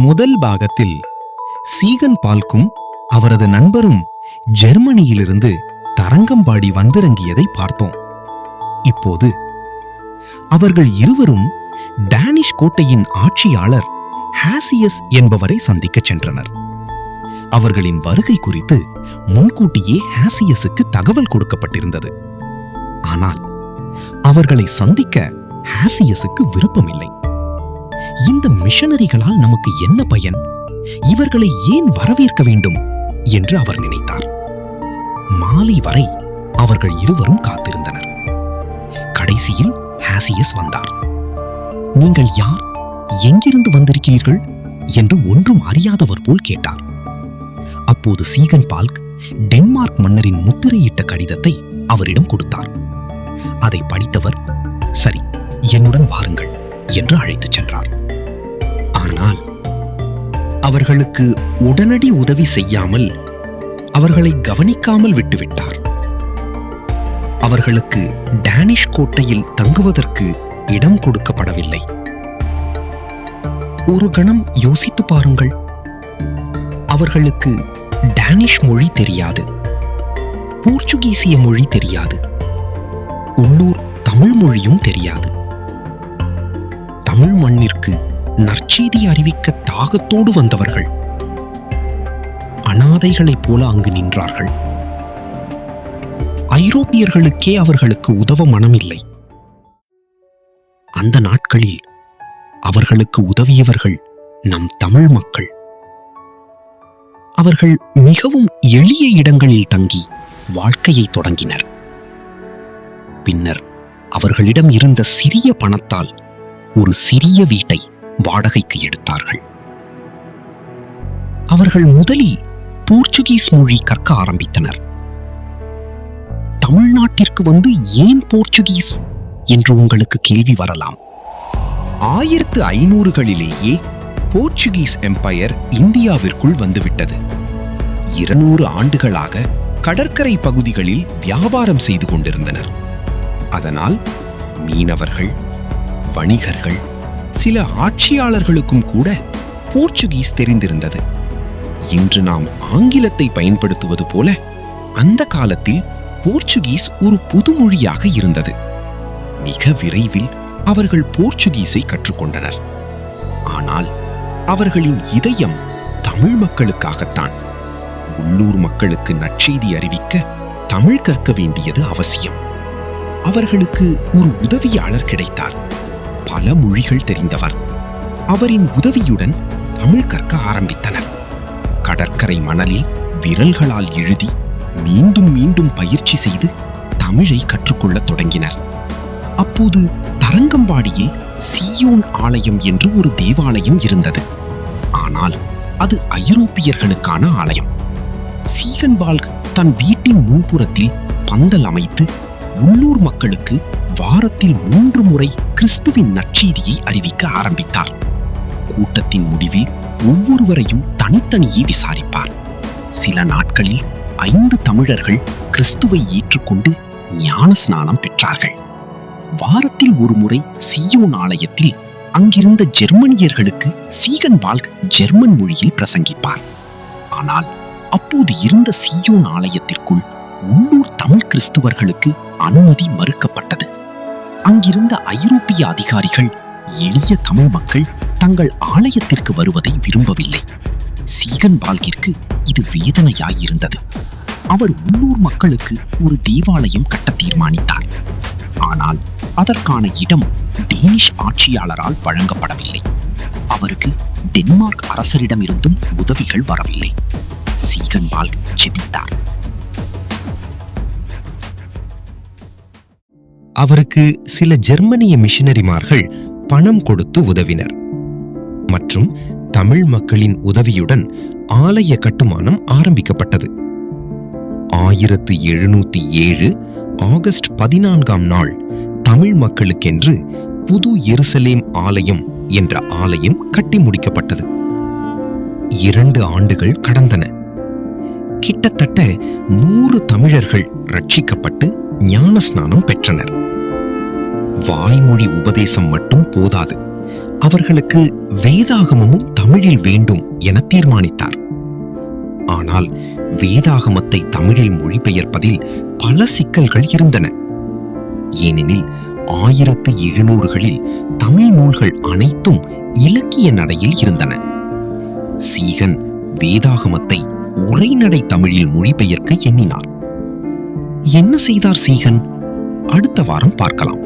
முதல் பாகத்தில் சீகன் பால்க்கும் அவரது நண்பரும் ஜெர்மனியிலிருந்து தரங்கம்பாடி வந்திறங்கியதை பார்த்தோம். இப்போது அவர்கள் இருவரும் டேனிஷ் கோட்டையின் ஆட்சியாளர் ஹாசியஸ் என்பவரை சந்திக்கச் சென்றனர். அவர்களின் வருகை குறித்து முன்கூட்டியே ஹாசியஸுக்கு தகவல் கொடுக்கப்பட்டிருந்தது. ஆனால் அவர்களை சந்திக்க ஹாசியஸுக்கு விருப்பமில்லை. இந்த மிஷனரிகளால் நமக்கு என்ன பயன்? இவர்களை ஏன் வரவேற்க வேண்டும் என்று அவர் நினைத்தார். மாலை வரை அவர்கள் இருவரும் காத்திருந்தனர். கடைசியில் ஹாசியஸ் வந்தார். நீங்கள் யார்? எங்கிருந்து வந்திருக்கிறீர்கள் என்று ஒன்றும் அறியாதவர் போல் கேட்டார். அப்போது சீகன் பால்க் டென்மார்க் மன்னரின் முத்திரையிட்ட கடிதத்தை அவரிடம் கொடுத்தார். அதை படித்தவர், சரி, என்னுடன் வாருங்கள் என்று அழைத்துச் சென்றார். ஆனால் அவர்களுக்கு உடனடி உதவி செய்யாமல் அவர்களை கவனிக்காமல் விட்டுவிட்டார். அவர்களுக்கு டேனிஷ் கோட்டையில் தங்குவதற்கு இடம் கொடுக்கப்படவில்லை. ஒரு கணம் யோசித்து பாருங்கள். அவர்களுக்கு டேனிஷ் மொழி தெரியாது, போர்ச்சுகீசிய மொழி தெரியாது, உள்ளூர் தமிழ் மொழியும் தெரியாது. தமிழ் மண்ணிற்கு நற்செய்தி அறிவிக்க தாகத்தோடு வந்தவர்கள் அனாதைகளைப் போல அங்கு நின்றார்கள். ஐரோப்பியர்களுக்கே அவர்களுக்கு உதவ மனமில்லை. அந்த நாட்களில் அவர்களுக்கு உதவியவர்கள் நம் தமிழ் மக்கள். அவர்கள் மிகவும் எளிய இடங்களில் தங்கி வாழ்க்கையை தொடங்கினர். பின்னர் அவர்களிடம் இருந்த சிறிய பணத்தால் ஒரு சிறிய வீட்டை வாடகைக்கு எடுத்தார்கள். அவர்கள் முதலில் போர்ச்சுகீஸ் மொழி கற்க ஆரம்பித்தனர். தமிழ்நாட்டிற்கு வந்து ஏன் போர்ச்சுகீஸ் என்று உங்களுக்கு கேள்வி வரலாம். 1500களிலேயே போர்ச்சுகீஸ் எம்பையர் இந்தியாவிற்குள் வந்துவிட்டது. 200 ஆண்டுகளாக கடற்கரை பகுதிகளில் வியாபாரம் செய்து கொண்டிருந்தனர். அதனால் மீனவர்கள், வணிகர்கள், சில ஆட்சியாளர்களுக்கும் கூட போர்ச்சுகீஸ் தெரிந்திருந்தது. இன்று நாம் ஆங்கிலத்தை பயன்படுத்துவது போல அந்த காலத்தில் போர்ச்சுகீஸ் ஒரு புதுமொழியாக இருந்தது. மிக விரைவில் அவர்கள் போர்ச்சுகீஸை கற்றுக்கொண்டனர். ஆனால் அவர்களின் இதயம் தமிழ் மக்களுக்காகத்தான். உள்ளூர் மக்களுக்கு நற்செய்தி அறிவிக்க தமிழ் கற்க வேண்டியது அவசியம். அவர்களுக்கு ஒரு உதவியாளர் கிடைத்தார், பல மொழிகள் தெரிந்தவர். அவரின் உதவியுடன் தமிழ் கற்க ஆரம்பித்தனர். கடற்கரை மணலில் விரல்களால் எழுதி மீண்டும் மீண்டும் பயிற்சி செய்து தமிழை கற்றுக்கொள்ளத் தொடங்கினர். அப்போது தரங்கம்பாடியில் சீயோன் ஆலயம் என்று ஒரு தேவாலயம் இருந்தது. ஆனால் அது ஐரோப்பியர்களுக்கான ஆலயம். சீகன் பால்க் தன் வீட்டின் முன்புறத்தில் பந்தல் அமைத்து உள்ளூர் மக்களுக்கு வாரத்தில் 3 முறை கிறிஸ்துவின் நற்செய்தியை அறிவிக்க ஆரம்பித்தார். கூட்டத்தின் முடிவில் ஒவ்வொருவரையும் தனித்தனியே விசாரிப்பார். சில நாட்களில் 5 தமிழர்கள் கிறிஸ்துவை ஏற்றுக்கொண்டு ஞான ஸ்நானம் பெற்றார்கள். வாரத்தில் ஒரு முறை சீயோன் ஆலயத்தில் அங்கிருந்த ஜெர்மனியர்களுக்கு சீகன் பால்க் ஜெர்மன் மொழியில் பிரசங்கிப்பார். ஆனால் அப்போது இருந்த சீயோன் ஆலயத்திற்குள் உள்ளூர் தமிழ் கிறிஸ்துவர்களுக்கு அனுமதி மறுக்கப்பட்டது. அங்கிருந்த ஐரோப்பிய அதிகாரிகள் எளிய தமிழ் மக்கள் தங்கள் ஆலயத்திற்கு வருவதை விரும்பவில்லை. சீகன் பால்கிற்கு இது வேதனையாயிருந்தது. அவர் உள்ளூர் மக்களுக்கு ஒரு தேவாலயம் கட்ட தீர்மானித்தார். ஆனால் அதற்கான இடம் டேனிஷ் ஆட்சியாளரால் வழங்கப்படவில்லை. அவருக்கு டென்மார்க் அரசரிடமிருந்தும் உதவிகள் வரவில்லை. சீகன் பால்க் ஜெபித்தார். அவருக்கு சில ஜெர்மனிய மிஷனரிமார்கள் பணம் கொடுத்து உதவினர் மற்றும் தமிழ் மக்களின் உதவியுடன் ஆலய கட்டுமானம் ஆரம்பிக்கப்பட்டது. 1707 ஆகஸ்ட் 14ஆம் நாள் தமிழ் மக்களுக்கென்று புது எருசலேம் ஆலயம் என்ற ஆலயம் கட்டி முடிக்கப்பட்டது. 2 ஆண்டுகள் கடந்தன. கிட்டத்தட்ட 100 தமிழர்கள் ரட்சிக்கப்பட்டு ஞானஸ்நானம் பெற்றனர். வாய்மொழி உபதேசம் மட்டும் போதாது. அவர்களுக்கு வேதாகமமும் தமிழில் வேண்டும் என தீர்மானித்தார். ஆனால் வேதாகமத்தை தமிழில் மொழிபெயர்ப்பதில் பல சிக்கல்கள் இருந்தன. ஏனெனில் 1700களில் தமிழ் நூல்கள் அனைத்தும் இலக்கிய நடையில் இருந்தன. சீகன் வேதாகமத்தை உரைநடை தமிழில் மொழிபெயர்க்க எண்ணினார். என்ன செய்தார் சீகன்? அடுத்த வாரம் பார்க்கலாம்.